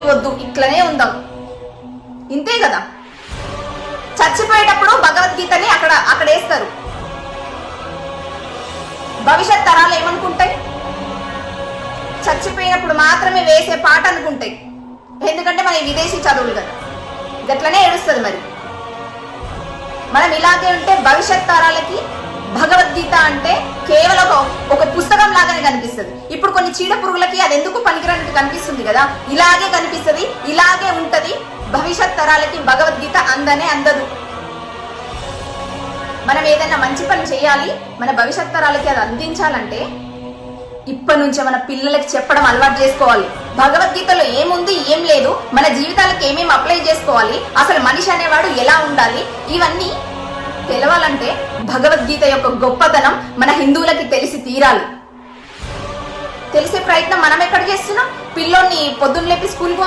వద్దు, ఇట్లనే ఉందాం, ఇంతే కదా. చచ్చిపోయేటప్పుడు భగవద్గీతని అక్కడ వేస్తారు. భవిష్యత్ తరాలు ఏమనుకుంటాయి? చచ్చిపోయినప్పుడు మాత్రమే వేసే పాట అనుకుంటాయి. ఎందుకంటే మన విదేశీ చదువులు కదా, గట్లనే ఏడుస్తుంది. మరి మనం ఇలాగే ఉంటే భవిష్యత్ తరాలకి భగవద్గీత అంటే కేవలం ఒక పుస్తకం లాగానే కనిపిస్తుంది. ఇప్పుడు కొన్ని చీడ పురుగులకి అది ఎందుకు పనికిరానట్టు కనిపిస్తుంది కదా, ఇలాగే కనిపిస్తుంది, ఇలాగే ఉంటది. భవిష్యత్ తరాలకి భగవద్గీత అందదు. మనం ఏదైనా మంచి పని చేయాలి, మన భవిష్యత్ తరాలకి అది అందించాలంటే ఇప్పటి నుంచే మన పిల్లలకి చెప్పడం అలవాటు చేసుకోవాలి. భగవద్గీతలో ఏముంది, ఏం లేదు, మన జీవితాలకు ఏమేమి అప్లై చేసుకోవాలి, అసలు మనిషి అనేవాడు ఎలా ఉండాలి, ఇవన్నీ తెలవాలంటే భగవద్గీత యొక్క గొప్పతనం మన హిందువులకి తెలిసి తీరాలి. తెలిసే ప్రయత్నం మనం ఎక్కడ చేస్తున్నాం? పిల్లోని పొద్దున్న లేపి స్కూల్కి